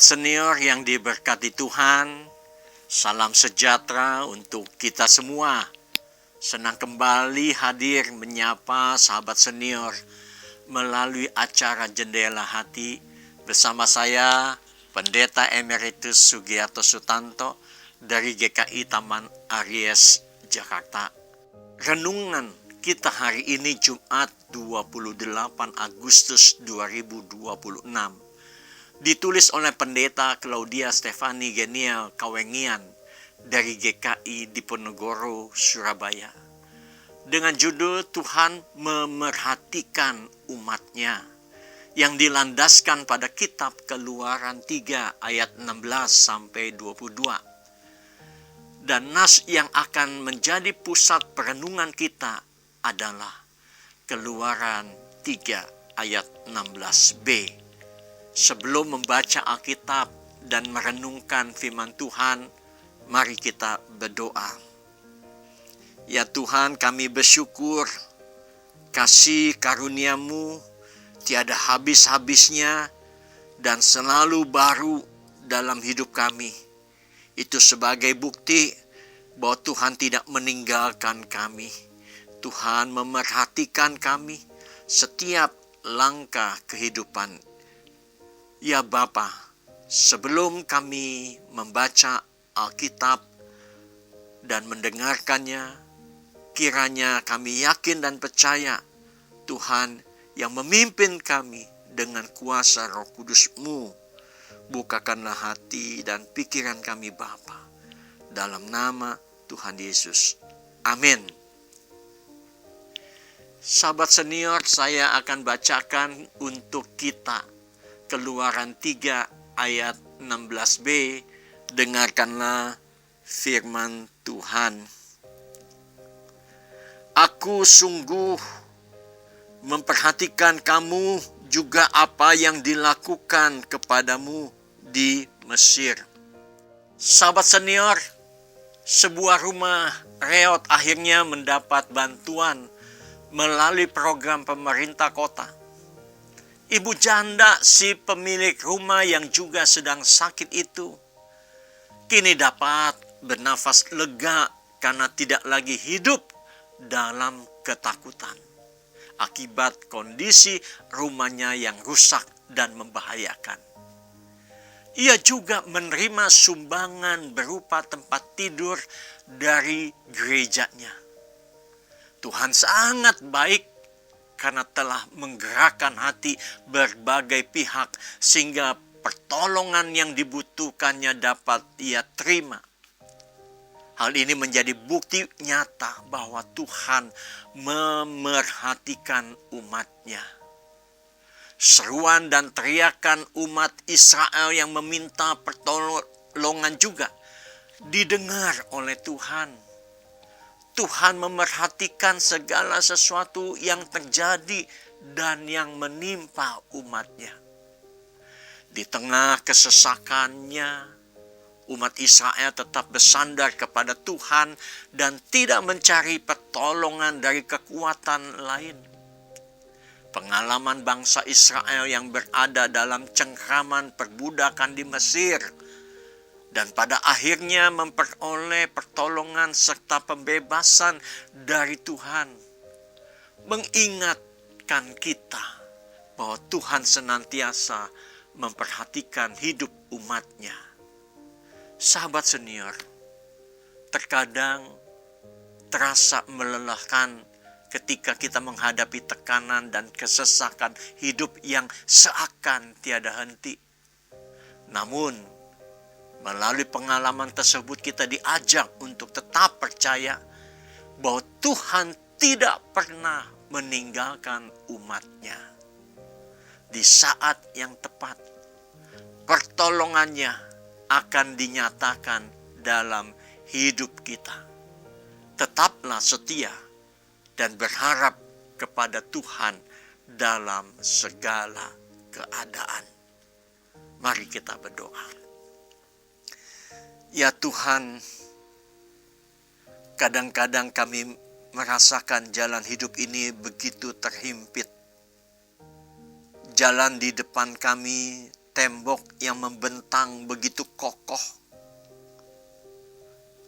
Sahabat senior yang diberkati Tuhan, salam sejahtera untuk kita semua. Senang kembali hadir menyapa sahabat senior melalui acara Jendela Hati bersama saya, Pendeta Emeritus Sugiarto Sutanto dari GKI Taman Aries, Jakarta. Renungan kita hari ini Jumat 28 Agustus 2026. Ditulis oleh Pendeta Claudia Stefani Genial Kawengian dari GKI Diponegoro, Surabaya. Dengan judul Tuhan memerhatikan umatnya, yang dilandaskan pada kitab Keluaran 3 ayat 16-22. Dan nas yang akan menjadi pusat perenungan kita adalah Keluaran 3 ayat 16b. Sebelum membaca Alkitab dan merenungkan firman Tuhan, mari kita berdoa. Ya Tuhan, kami bersyukur kasih karunia-Mu tiada habis-habisnya dan selalu baru dalam hidup kami. Itu sebagai bukti bahwa Tuhan tidak meninggalkan kami. Tuhan memerhatikan kami setiap langkah kehidupan. Ya Bapa, sebelum kami membaca Alkitab dan mendengarkannya, kiranya kami yakin dan percaya Tuhan yang memimpin kami dengan kuasa Roh Kudus-Mu. Bukakanlah hati dan pikiran kami Bapa, dalam nama Tuhan Yesus. Amin. Sahabat senior, saya akan bacakan untuk kita Keluaran 3 ayat 16b. Dengarkanlah firman Tuhan. Aku sungguh memperhatikan kamu juga apa yang dilakukan kepadamu di Mesir. Sahabat senior, sebuah rumah reot akhirnya mendapat bantuan melalui program pemerintah kota. Ibu janda si pemilik rumah yang juga sedang sakit itu kini dapat bernafas lega karena tidak lagi hidup dalam ketakutan akibat kondisi rumahnya yang rusak dan membahayakan. Ia juga menerima sumbangan berupa tempat tidur dari gerejanya. Tuhan sangat baik karena telah menggerakkan hati berbagai pihak sehingga pertolongan yang dibutuhkannya dapat ia terima. Hal ini menjadi bukti nyata bahwa Tuhan memerhatikan umatnya. Seruan dan teriakan umat Israel yang meminta pertolongan juga didengar oleh Tuhan. Tuhan memerhatikan segala sesuatu yang terjadi dan yang menimpa umatnya. Di tengah kesesakannya, umat Israel tetap bersandar kepada Tuhan dan tidak mencari pertolongan dari kekuatan lain. Pengalaman bangsa Israel yang berada dalam cengkraman perbudakan di Mesir dan pada akhirnya memperoleh pertolongan serta pembebasan dari Tuhan, mengingatkan kita bahwa Tuhan senantiasa memperhatikan hidup umatnya. Sahabat senior, terkadang terasa melelahkan ketika kita menghadapi tekanan dan kesesakan hidup yang seakan tiada henti. Namun, melalui pengalaman tersebut kita diajak untuk tetap percaya bahwa Tuhan tidak pernah meninggalkan umatnya. Di saat yang tepat, pertolongannya akan dinyatakan dalam hidup kita. Tetaplah setia dan berharap kepada Tuhan dalam segala keadaan. Mari kita berdoa. Ya Tuhan, kadang-kadang kami merasakan jalan hidup ini begitu terhimpit. Jalan di depan kami tembok yang membentang begitu kokoh.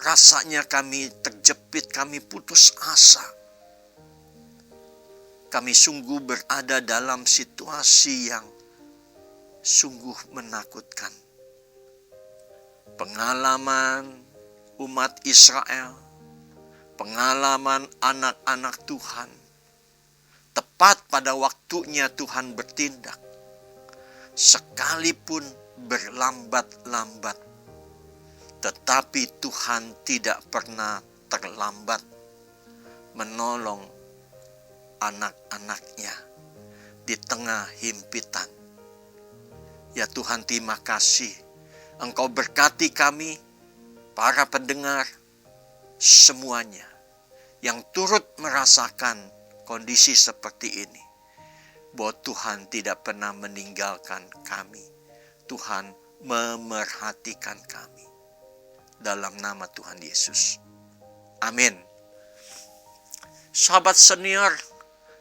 Rasanya kami terjepit, kami putus asa. Kami sungguh berada dalam situasi yang sungguh menakutkan. Pengalaman umat Israel, pengalaman anak-anak Tuhan, tepat pada waktunya Tuhan bertindak, sekalipun berlambat-lambat, tetapi Tuhan tidak pernah terlambat menolong anak-anaknya di tengah himpitan. Ya Tuhan, terima kasih. Engkau berkati kami, para pendengar, semuanya yang turut merasakan kondisi seperti ini. Bahwa Tuhan tidak pernah meninggalkan kami. Tuhan memerhatikan kami. Dalam nama Tuhan Yesus. Amin. Sahabat senior,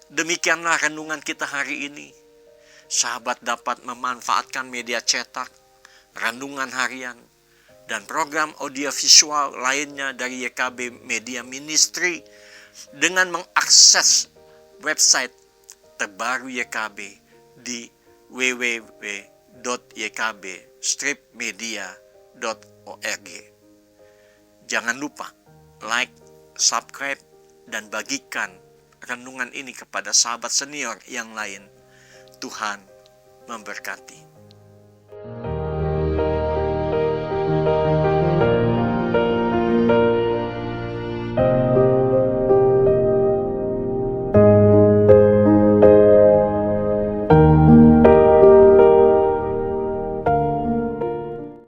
demikianlah renungan kita hari ini. Sahabat dapat memanfaatkan media cetak, renungan harian, dan program audiovisual lainnya dari YKB Media Ministry dengan mengakses website terbaru YKB di www.ykb-media.org. Jangan lupa like, subscribe, dan bagikan renungan ini kepada sahabat senior yang lain. Tuhan memberkati.